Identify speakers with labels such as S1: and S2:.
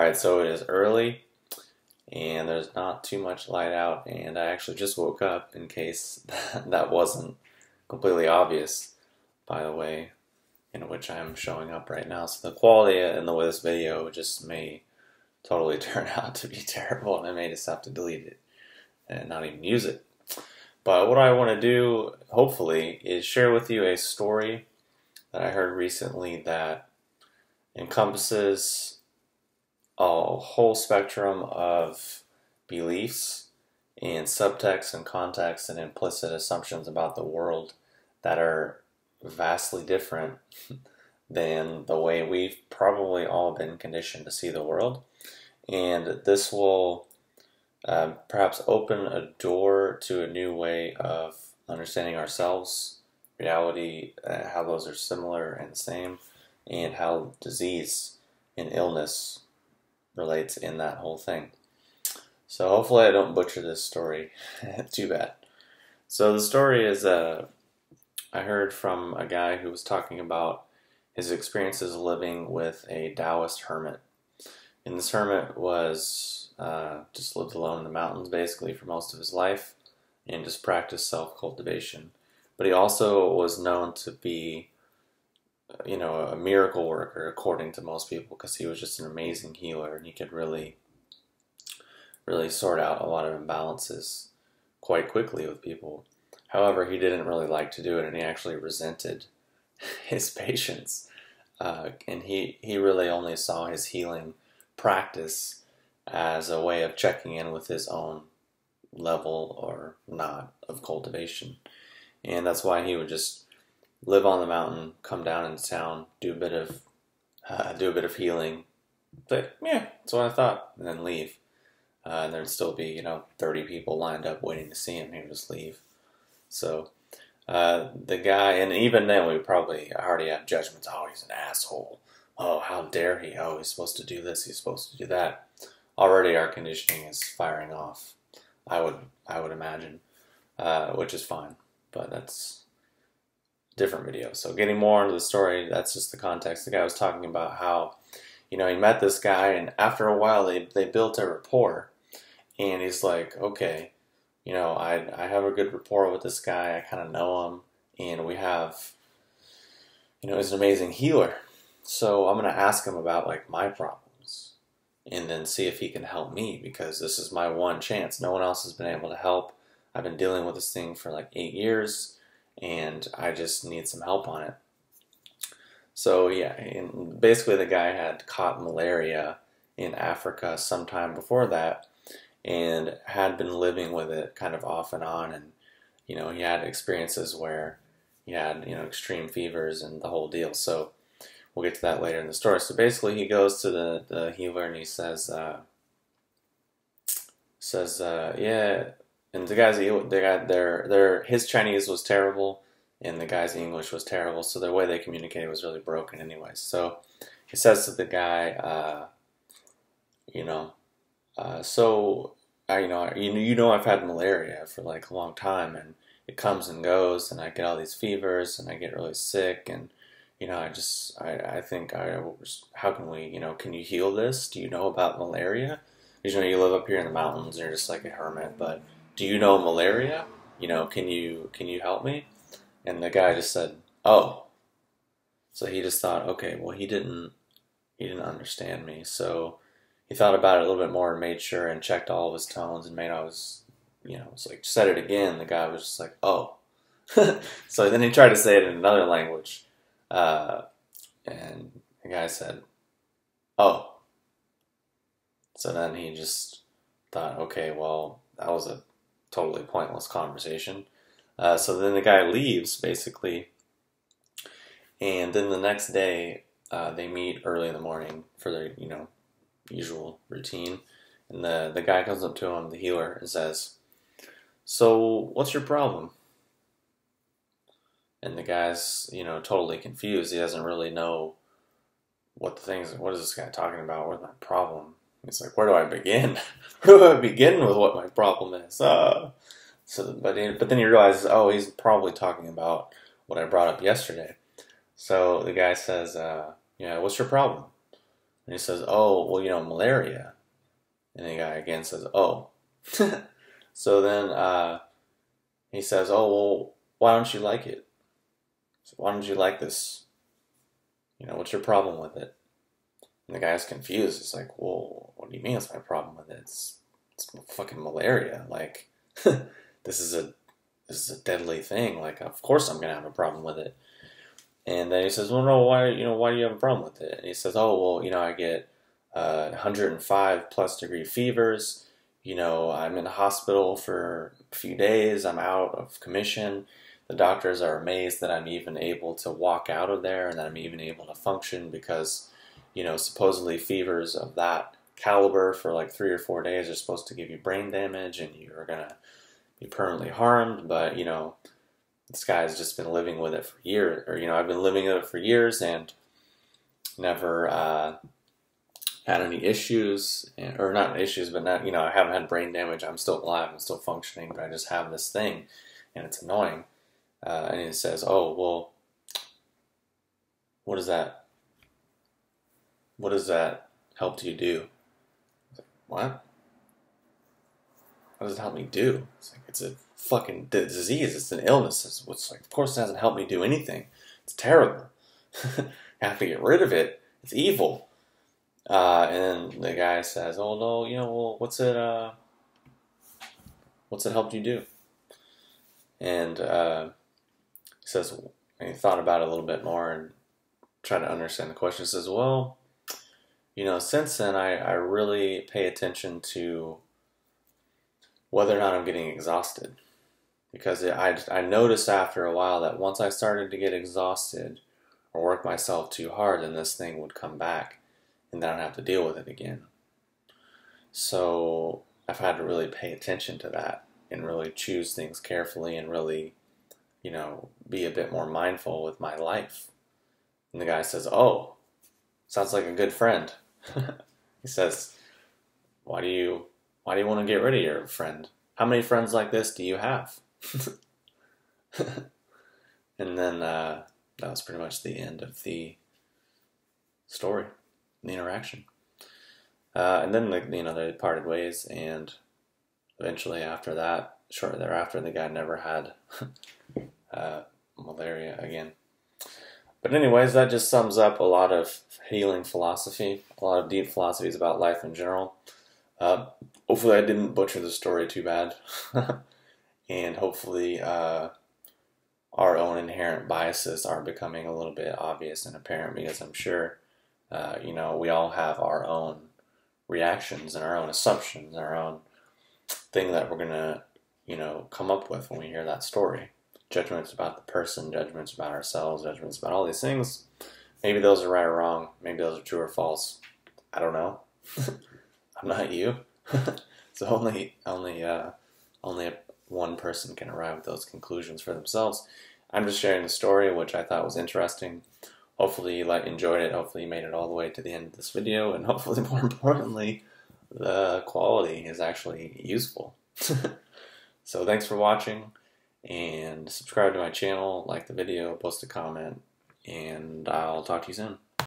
S1: Alright, so it is early and there's not too much light out, and I actually just woke up in case that wasn't completely obvious by the way in which I'm showing up right now. So the quality in the way this video just may totally turn out to be terrible, and I may just have to delete it and not even use it. But what I want to do, hopefully, is share with you a story that I heard recently that encompasses a whole spectrum of beliefs and subtext and context and implicit assumptions about the world that are vastly different than the way we've probably all been conditioned to see the world. And this will perhaps open a door to a new way of understanding ourselves, reality, how those are similar and the same, and how disease and illness relates in that whole thing. So hopefully I don't butcher this story too bad. So the story is I heard from a guy who was talking about his experiences living with a Taoist hermit. And this hermit was just lived alone in the mountains basically for most of his life and just practiced self-cultivation. But he also was known to be a miracle worker according to most people, because he was just an amazing healer and he could really sort out a lot of imbalances quite quickly with people. However, he didn't really like to do it, and he actually resented his patients. And he really only saw his healing practice as a way of checking in with his own level or not of cultivation. And that's why he would just live on the mountain, come down into town, do a bit of healing. But yeah, that's what I thought, and then leave. And there'd still be 30 people lined up waiting to see him. He would just leave. So the guy, and even then we probably already have judgments. Oh, he's an asshole. Oh, how dare he? Oh, he's supposed to do this. He's supposed to do that. Already our conditioning is firing off. I would imagine, which is fine, but that's different video. So getting more into the story, that's just the context. The guy was talking about how, he met this guy, and after a while they built a rapport, and he's like, okay, I have a good rapport with this guy. I kind of know him, and we have, he's an amazing healer. So I'm going to ask him about like my problems, and then see if he can help me, because this is my one chance. No one else has been able to help. I've been dealing with this thing for like 8 years. And I just need some help on it. So yeah, and basically the guy had caught malaria in Africa sometime before that, and had been living with it kind of off and on, and he had experiences where he had extreme fevers and the whole deal. So we'll get to that later in the story. So basically he goes to the healer and he says yeah. And the guy, his Chinese was terrible, and the guy's English was terrible, so the way they communicated was really broken anyway. So he says to the guy, I've had malaria for like a long time, and it comes and goes, and I get all these fevers, and I get really sick, and I think how can we, can you heal this? Do you know about malaria? You live up here in the mountains, and you're just like a hermit, but do you know malaria? Can you help me? And the guy just said, oh. So he just thought, okay, well, he didn't understand me. So he thought about it a little bit more and made sure and checked all of his tones and made all his, it's like, said it again. The guy was just like, oh. So then he tried to say it in another language. And the guy said, oh. So then he just thought, okay, well, that was a totally pointless conversation. So then the guy leaves, basically, and then the next day they meet early in the morning for their usual routine, and the guy comes up to him, the healer, and says, so what's your problem? And the guy's totally confused. He doesn't really know what is this guy talking about? What's my problem? He's like, where do I begin? Where do I begin with what my problem is? But then he realizes, oh, he's probably talking about what I brought up yesterday. So the guy says, what's your problem? And he says, oh, well, malaria. And the guy again says, oh. So then he says, oh, well, why don't you like it? So why don't you like this? What's your problem with it? And the guy's confused. It's like, well, what do you mean it's my problem with it? It's fucking malaria. Like, this is a deadly thing. Like, of course I'm gonna have a problem with it. And then he says, well, no, why do you have a problem with it? And he says, oh, well, I get 105 plus degree fevers. I'm in the hospital for a few days. I'm out of commission. The doctors are amazed that I'm even able to walk out of there and that I'm even able to function because, supposedly fevers of that caliber for like 3 or 4 days are supposed to give you brain damage and you're going to be permanently harmed. But, this guy's just been living with it for years. Or, I've been living with it for years and never had any issues. Or not issues, but not, I haven't had brain damage. I'm still alive. I'm still functioning. But I just have this thing and it's annoying. And he says, oh, well, what does that help you do? I was like, what? What does it help me do? It's like, it's a fucking disease. It's an illness. It's like, of course it doesn't help me do anything. It's terrible. I have to get rid of it. It's evil. And then the guy says, oh, no, well, what's it helped you do? And he says, and he thought about it a little bit more and tried to understand the question. He says, well, since then I really pay attention to whether or not I'm getting exhausted. Because I noticed after a while that once I started to get exhausted or work myself too hard, then this thing would come back and then I'd have to deal with it again. So I've had to really pay attention to that and really choose things carefully and really, be a bit more mindful with my life. And the guy says, oh, sounds like a good friend. He says, why do you want to get rid of your friend? How many friends like this do you have? And then that was pretty much the end of the story, the interaction. And then they parted ways, and eventually after that, shortly thereafter, the guy never had malaria again. But anyways, that just sums up a lot of healing philosophy, a lot of deep philosophies about life in general. Hopefully I didn't butcher the story too bad. And hopefully our own inherent biases are becoming a little bit obvious and apparent, because I'm sure, we all have our own reactions and our own assumptions, our own thing that we're going to, come up with when we hear that story. Judgments about the person, judgments about ourselves, judgments about all these things. Maybe those are right or wrong. Maybe those are true or false. I don't know. I'm not you. So only one person can arrive at those conclusions for themselves. I'm just sharing the story, which I thought was interesting. Hopefully you enjoyed it. Hopefully you made it all the way to the end of this video. And hopefully, more importantly, the quality is actually useful. So thanks for watching. And subscribe to my channel, like the video, post a comment, and I'll talk to you soon.